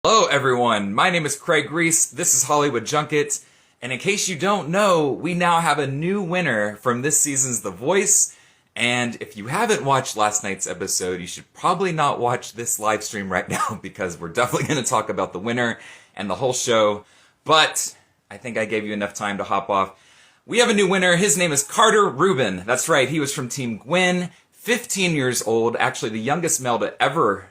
Hello, everyone. My name is Craig Reese. This is Hollywood Junket. And in case you don't know, we now have a new winner from this season's The Voice. And if you haven't watched last night's episode, you should probably not watch this live stream right now because we're definitely going to talk about the winner and the whole show. But I think I gave you enough time to hop off. We have a new winner. His name is Carter Rubin. That's right. He was from Team Gwen, 15 years old, actually the youngest male to ever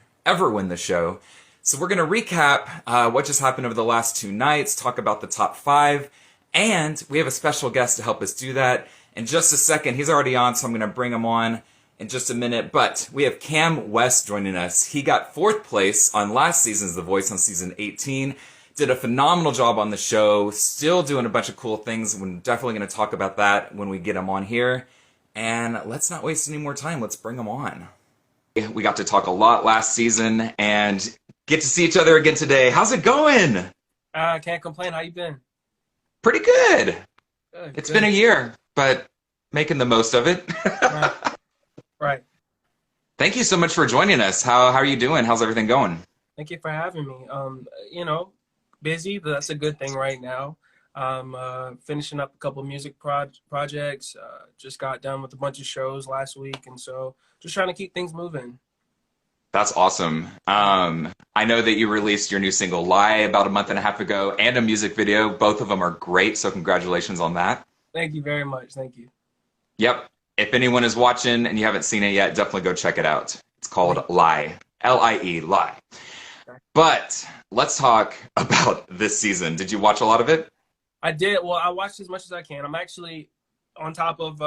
win the show. So we're going to recap what just happened over the last two nights, talk about the top five, and we have a special guest to help us do that. In just a second, he's already on, so I'm going to bring him on in just a minute. But we have CammWess joining us. He got fourth place on last season's The Voice on season 18. Did a phenomenal job on the show, still doing a bunch of cool things. We're definitely going to talk about that when we get him on here. And let's not waste any more time. Let's bring him on. We got to talk a lot last season and get to see each other again today. How's it going? Can't complain. How you been? Pretty good. It's Good. been a year, but making the most of it. Right. Right. Thank you so much for joining us. How are you doing? How's everything going? Thank you for having me. Busy, but that's a good thing right now. Finishing up a couple music projects. Just got done with a bunch of shows last week, and so just trying to keep things moving. That's awesome. I know that you released your new single Lie about a month and a half ago and a music video. Both of them are great, so congratulations on that. Thank you very much. Thank you. Yep. If anyone is watching and you haven't seen it yet, definitely go check it out. It's called Lie. Lie. Lie. But let's talk about this season. Did you watch a lot of it? I did. Well, I watched as much as I can. I'm actually on top of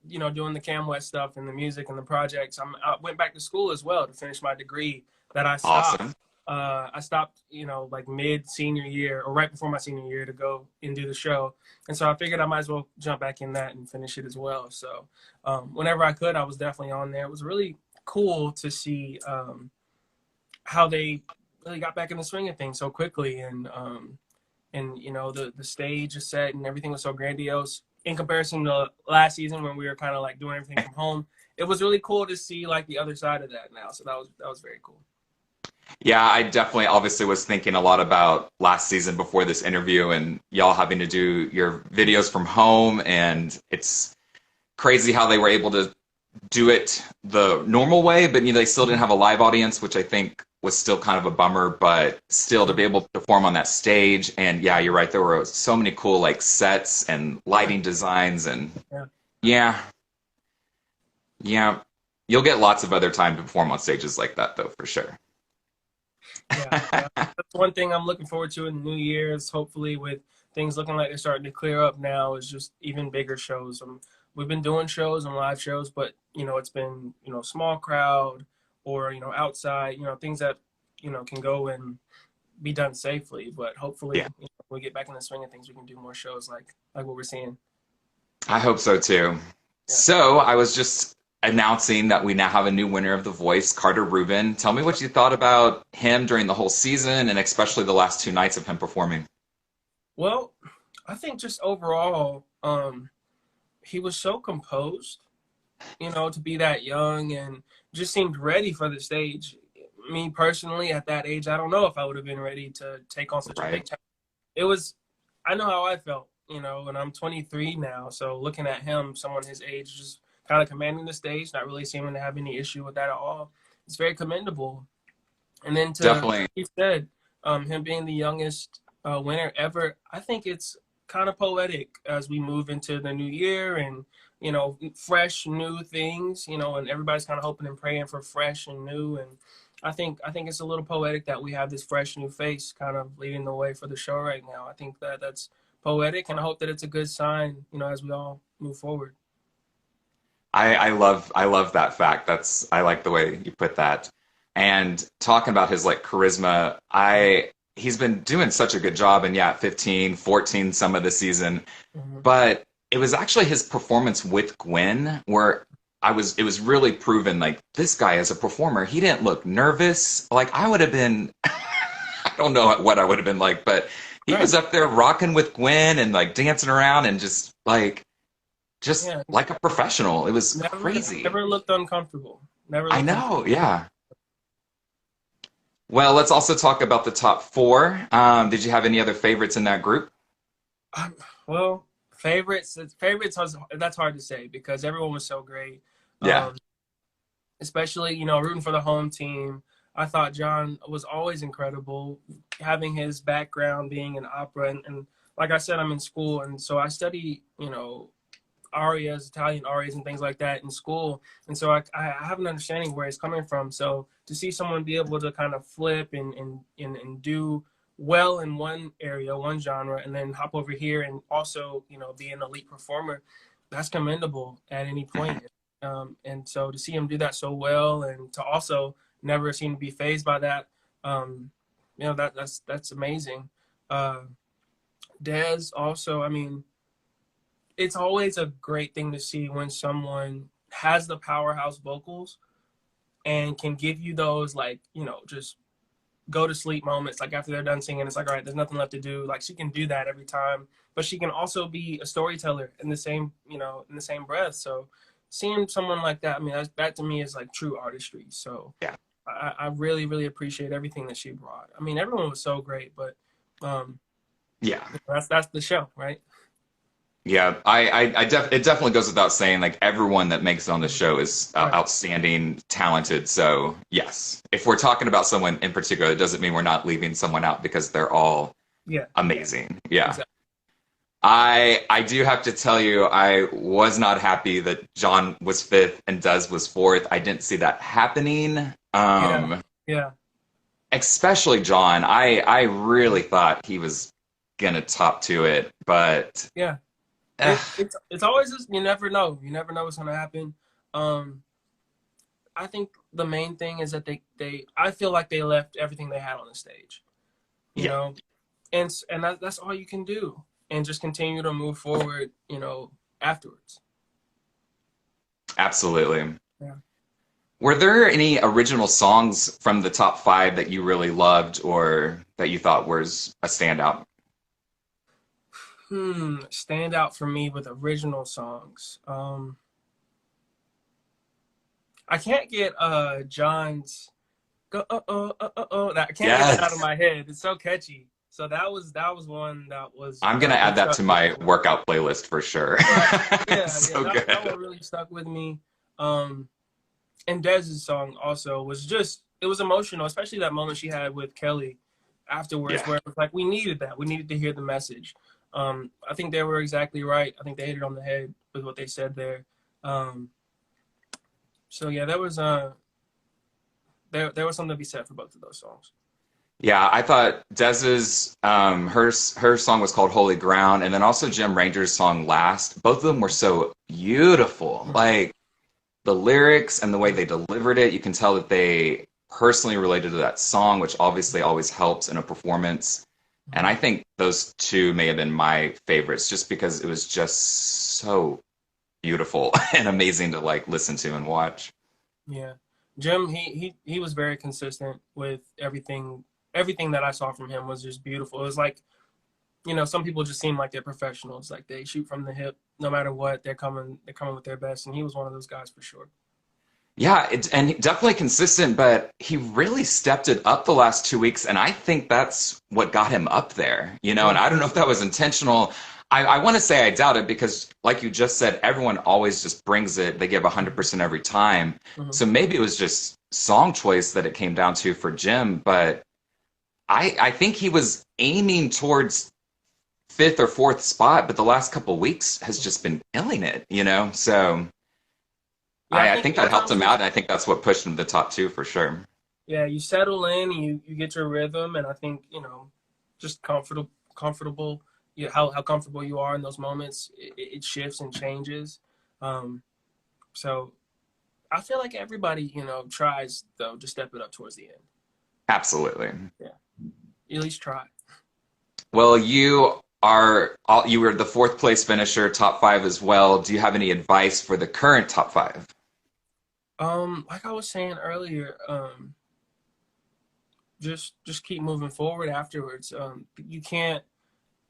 doing the CammWess stuff and the music and the projects. I went back to school as well to finish my degree that I stopped. Awesome. I stopped, like mid senior year or right before my senior year to go and do the show. And so I figured I might as well jump back in that and finish it as well. So whenever I could, I was definitely on there. It was really cool to see how they really got back in the swing of things so quickly. And the stage is set and everything was so grandiose in comparison to last season when we were kind of like doing everything from home. It was really cool to see like the other side of that now. So that was very cool. Yeah, I definitely obviously was thinking a lot about last season before this interview and y'all having to do your videos from home. And it's crazy how they were able to do it the normal way, but they still didn't have a live audience, which I think was still kind of a bummer, but still to be able to perform on that stage. And yeah, you're right. There were so many cool like sets and lighting designs and yeah. You'll get lots of other time to perform on stages like that though, for sure. Yeah. That's one thing I'm looking forward to in the new year is hopefully with things looking like they're starting to clear up now is just even bigger shows. We've been doing shows and live shows, but it's been, small crowd or, outside, things that, can go and be done safely. But hopefully when we get back in the swing of things, we can do more shows like what we're seeing. I hope so too. Yeah. So I was just announcing that we now have a new winner of The Voice, Carter Rubin. Tell me what you thought about him during the whole season and especially the last two nights of him performing. Well, I think just overall, he was so composed, to be that young and just seemed ready for the stage. Me personally, at that age, I don't know if I would have been ready to take on such a big challenge. I know how I felt, and I'm 23 now. So looking at him, someone his age, just kind of commanding the stage, not really seeming to have any issue with that at all. It's very commendable. And then Definitely. he said, him being the youngest winner ever, I think it's kind of poetic as we move into the new year and, fresh new things, and everybody's kind of hoping and praying for fresh and new. And I think it's a little poetic that we have this fresh new face kind of leading the way for the show right now. I think that's poetic, and I hope that it's a good sign, as we all move forward. I love that fact. I like the way you put that. And talking about his like charisma, he's been doing such a good job, and 15, 14 some of the season. Mm-hmm. But it was actually his performance with Gwen where it was really proven like this guy as a performer, he didn't look nervous. Like I would have been I don't know what I would have been like, but he was up there rocking with Gwen and like dancing around and just like a professional. It was crazy. Never looked uncomfortable. Never. I know, yeah. Well, let's also talk about the top four. Did you have any other favorites in that group? Um, well, favorites, that's hard to say because everyone was so great. Yeah. Um, Especially, rooting for the home team. I thought John was always incredible, having his background being in opera. And like I said, I'm in school. And so I study, arias, Italian arias, and things like that in school. And so I have an understanding where it's coming from. So to see someone be able to kind of flip and do well in one area, one genre, and then hop over here and also, be an elite performer, that's commendable at any point. And so to see him do that so well and to also never seem to be fazed by that, that's amazing. Uh, Dez also, I mean, it's always a great thing to see when someone has the powerhouse vocals and can give you those, like, just go to sleep moments. Like after they're done singing, it's like, all right, there's nothing left to do. Like she can do that every time, but she can also be a storyteller in the same, in the same breath. So seeing someone like that, I mean, that to me is like true artistry. So Yeah. I really, really appreciate everything that she brought. I mean, everyone was so great, but Yeah. that's the show, right? Yeah, it definitely goes without saying, like everyone that makes it on the show is Right. outstanding, talented. So yes, if we're talking about someone in particular, it doesn't mean we're not leaving someone out because they're all Yeah. amazing. Yeah. Exactly. I do have to tell you, I was not happy that John was fifth and Dez was fourth. I didn't see that happening. Yeah. Yeah. Especially John. I really thought he was gonna top to it, but Yeah. eh, It's always just, you never know. You never know what's gonna happen. Um, I think the main thing is that they I feel like they left everything they had on the stage, you yeah, know, and that's all you can do, and just continue to move forward, afterwards. absolutely. Yeah. Were there any original songs from the top five that you really loved or that you thought was a standout? Stand out for me with original songs. I can't get John's go that I can't get that out of Yes. my head. It's so catchy. So that was one that was I'm gonna really add that to stuck with my me. workout playlist for sure. Right. Yeah, It's yeah. so That good. one really stuck with me. Um, and Dez's song also was just it was emotional, especially that moment she had with Kelly afterwards, Yeah. where it was like we needed that. We needed to hear the message. I think they were exactly right. I think they hit it on the head with what they said there. Um, so yeah, there was something to be said for both of those songs. Yeah, I thought Dez's her song was called Holy Ground, and then also Jim Ranger's song Last. Both of them were so beautiful. Like the lyrics and the way they delivered it, you can tell that they personally related to that song, which obviously always helps in a performance. And I think those two may have been my favorites just because it was just so beautiful and amazing to like listen to and watch. Yeah, Jim, he was very consistent with everything. Everything that I saw from him was just beautiful. It was like, some people just seem like they're professionals. Like they shoot from the hip, no matter what. They're coming with their best, and he was one of those guys for sure. Yeah, and definitely consistent, but he really stepped it up the last 2 weeks, and I think that's what got him up there, and Yeah. I don't know if that was intentional. I want to say I doubt it because, like you just said, everyone always just brings it. They give 100% every time. Mm-hmm. So maybe it was just song choice that it came down to for Jim, but I think he was aiming towards fifth or fourth spot, but the last couple weeks has just been killing it. So Yeah, I I think think that helped sometimes him out, and I think that's what pushed him to the top two for sure. yeah, you settle in and you get your rhythm, and I think just comfortable. Yeah, how comfortable you are in those moments, it shifts and changes. Um, so I feel like everybody tries though to step it up towards the end. Absolutely. Yeah, at least try. Well, you were the fourth place finisher, top five as well. Do you have any advice for the current top five? Like I was saying earlier, just keep moving forward afterwards. You can't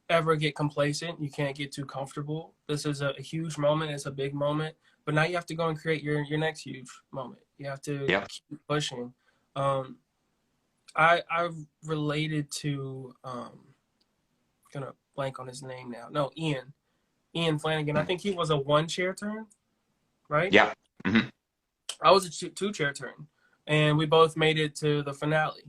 ever get complacent. You can't get too comfortable. This is a huge moment. It's a big moment, but now you have to go and create your next huge moment. You have to Yeah. keep pushing. Um, I've related to gonna blank on his name now. No, Ian Flanagan. I think he was a 1 chair turn, right? Yeah. Hmm. I was a 2 chair turn, and we both made it to the finale.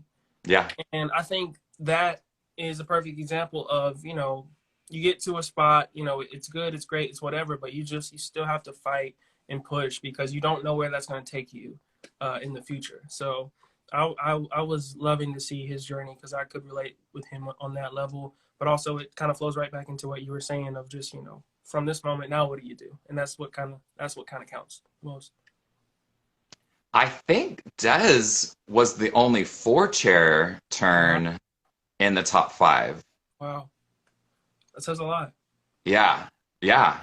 Yeah. And I think that is a perfect example of, you get to a spot, it's good, it's great, it's whatever, but you still have to fight and push because you don't know where that's going to take you in the future. So I was loving to see his journey because I could relate with him on that level, but also it kind of flows right back into what you were saying of just, from this moment, now what do you do? And that's what kind of counts most. I think Dez was the only 4 chair turn in the top 5. Wow. That says a lot. Yeah. Yeah.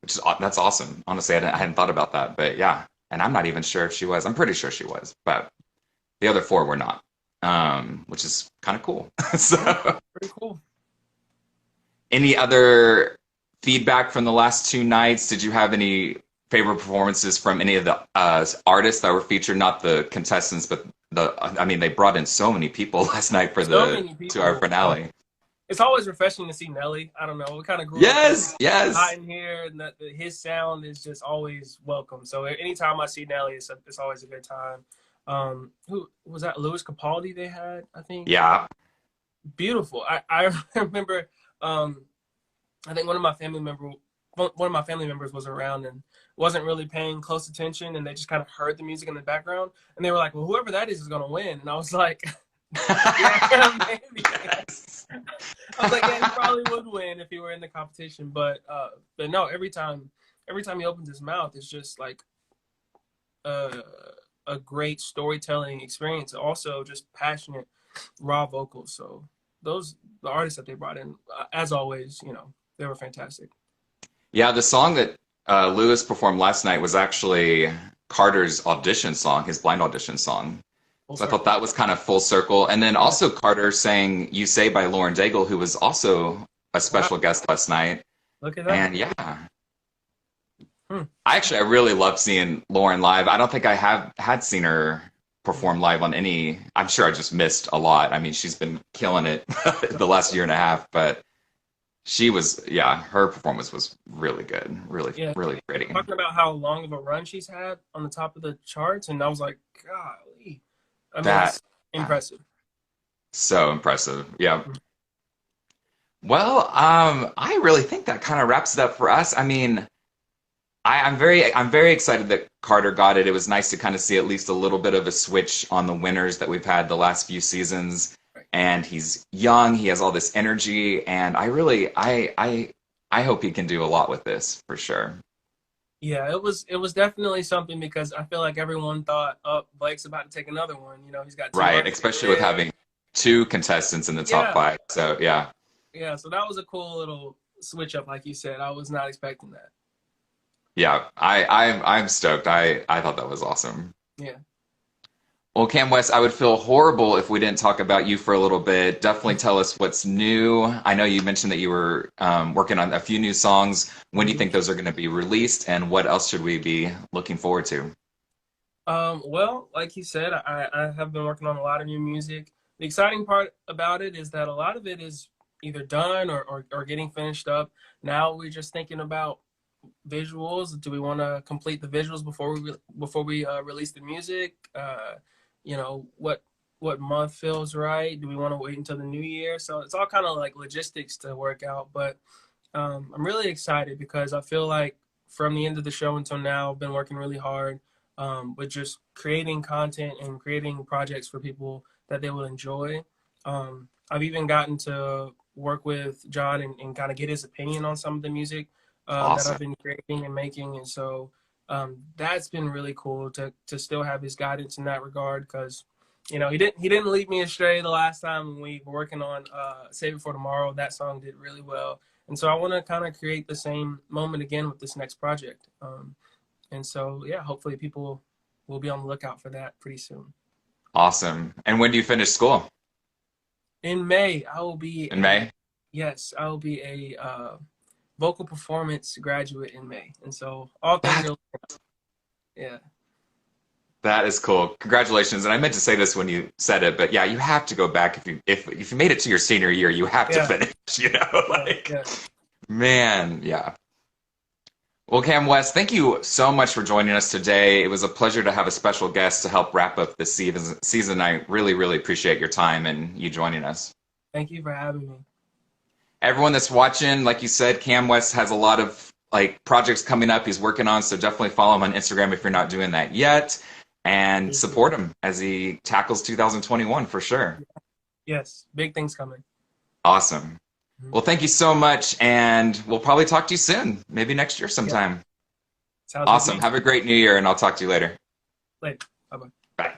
That's awesome. Honestly, I hadn't thought about that, but yeah. And I'm not even sure if she was. I'm pretty sure she was, but the other 4 were not, which is kind of cool. So, Pretty cool. any other feedback from the last 2 nights? Did you have any favorite performances from any of the artists that were featured? Not the contestants, but they brought in so many people last night for the 2-hour finale. It's always refreshing to see Nelly. I don't know. We kind of grew Yes, up yes. hot in here, and his sound is just always welcome. So anytime I see Nelly, it's always a good time. Who was that? Louis Capaldi they had, I think. Yeah. Beautiful. I remember. I think one of my family members was around and wasn't really paying close attention, and they just kind of heard the music in the background, and they were like, "Well, whoever that is going to win." And I was like, "Yeah, maybe." I was like, "Yeah, he probably would win if he were in the competition." But no, every time he opens his mouth, it's just like a great storytelling experience. Also, just passionate, raw vocals. So the artists that they brought in, as always, they were fantastic. Yeah, the song that Lewis performed last night was actually Carter's audition song, his blind audition song. So I thought that was kind of full circle. And then also Carter sang You Say by Lauren Daigle, who was also a special guest last night. Look at that. And yeah. I really love seeing Lauren live. I don't think I had seen her perform live on any. I'm sure I just missed a lot. I mean, she's been killing it the last year and a half, but she was, her performance was really good, really pretty. Talking about how long of a run she's had on the top of the charts, and I was like, golly, I mean, that's impressive. So impressive, yeah. Well, I really think that kind of wraps it up for us. I mean, I'm very excited that Carter got it. It was nice to kind of see at least a little bit of a switch on the winners that we've had the last few seasons. And he's young, he has all this energy, and I hope he can do a lot with this for sure. Yeah, it was definitely something because I feel like everyone thought, oh, Blake's about to take another one. He's got 2 right, especially with having 2 contestants in the top 5. So yeah. Yeah, so that was a cool little switch up, like you said. I was not expecting that. Yeah, I'm stoked. I thought that was awesome. Yeah. Well, CammWess, I would feel horrible if we didn't talk about you for a little bit. Definitely tell us what's new. I know you mentioned that you were working on a few new songs. When do you think those are going to be released, and what else should we be looking forward to? Well, like you said, I have been working on a lot of new music. The exciting part about it is that a lot of it is either done or getting finished up. Now we're just thinking about visuals. Do we want to complete the visuals before we release the music? What month feels right? Do we want to wait until the new year? So it's all kind of like logistics to work out, but I'm really excited because I feel like from the end of the show until now, I've been working really hard with just creating content and creating projects for people that they will enjoy. I've even gotten to work with John and kind of get his opinion on some of the music Awesome. that I've been creating and making. And so that's been really cool to still have his guidance in that regard because, he didn't lead me astray the last time we were working on Save It for Tomorrow. That song did really well. And so I want to kind of create the same moment again with this next project. And so, yeah, hopefully people will be on the lookout for that pretty soon. Awesome. And when do you finish school? In May, I will be... In May? Yes, I will be a vocal performance graduate in May. And so all things are... Yeah. That is cool. Congratulations. And I meant to say this when you said it, but yeah, you have to go back if you made it to your senior year, you have to finish, like man, yeah. Well, CammWess, thank you so much for joining us today. It was a pleasure to have a special guest to help wrap up this season. I really, really appreciate your time and you joining us. Thank you for having me. Everyone that's watching, like you said, CammWess has a lot of like projects coming up he's working on, so definitely follow him on Instagram if you're not doing that yet, and support him as he tackles 2021 for sure. Yes, big things coming. Awesome. Well, thank you so much, and we'll probably talk to you soon, maybe next year sometime. Yeah. Awesome. Have a great new year, and I'll talk to you later. Later. Bye-bye. Bye.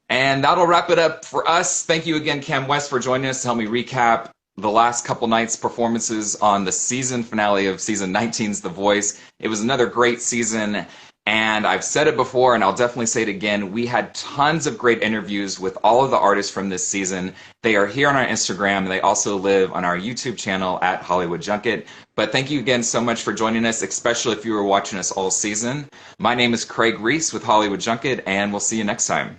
And that'll wrap it up for us. Thank you again, CammWess, for joining us to help me recap the last couple nights' performances on the season finale of season 19's The Voice. It was another great season, and I've said it before, and I'll definitely say it again. We had tons of great interviews with all of the artists from this season. They are here on our Instagram, and they also live on our YouTube channel at Hollywood Junket. But thank you again so much for joining us, especially if you were watching us all season. My name is Craig Reese with Hollywood Junket, and we'll see you next time.